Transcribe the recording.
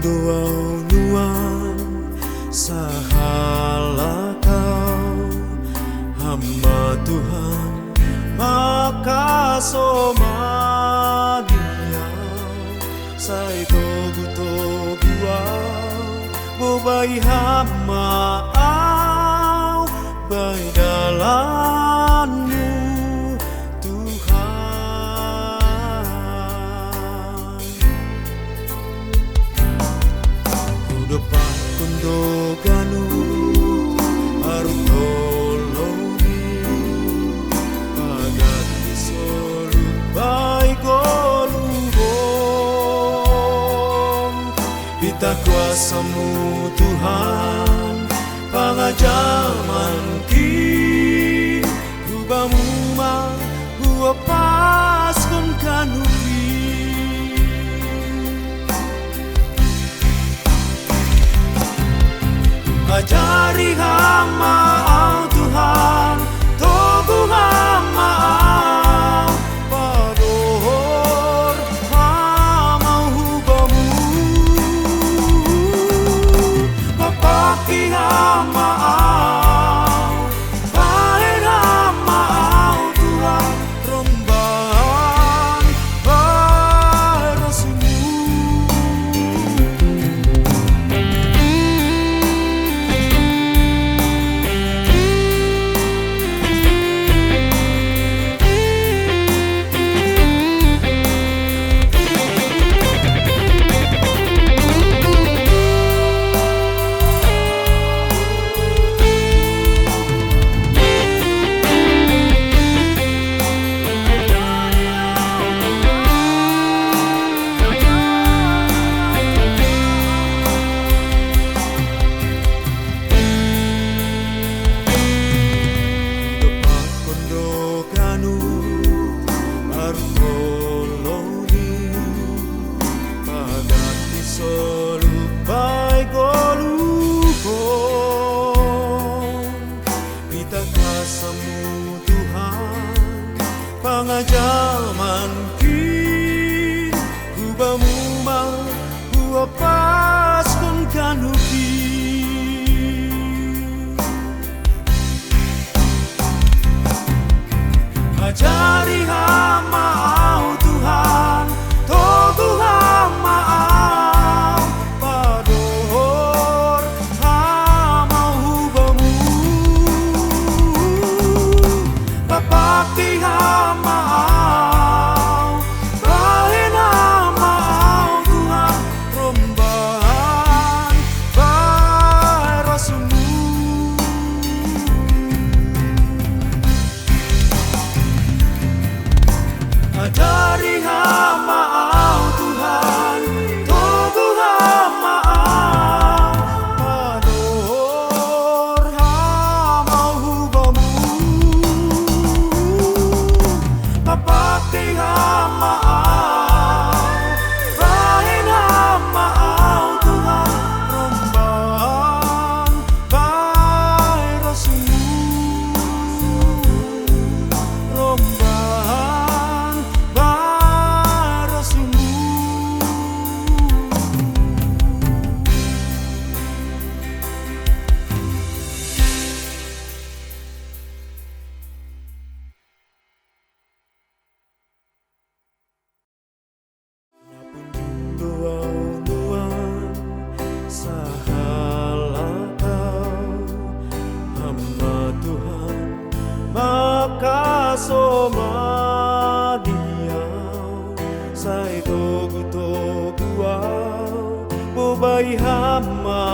doa nuan sahala kau hamba Tuhan maka somania sai togu bobai hama au bai dalanmu Tuhan kudapat kundoganu arum tolongi pagat isolu bai golubong Bita kuasamu Tuhan pangajaman ki rubamu ma gua paskon kanupi ajari hama au Tuhan togu hama au padohor hama hubamu papaki hama au pahen hama au Tuhan rombahan barasumu pangajaman ki hubamu ma gua paskon kanupi ajari hama au Tuhan togu hama au padohor hama hubamu papati hama au pahen hama au Tuhan rombahan barasumu ajari hama au Tuhan togu hama au padohor hama hubamu papati hama au pahen hama au Tuhan rombahan barasumu rombahan barasumu doa sahala kau hamba Tuhan maka somadiau sai togu au bobai hama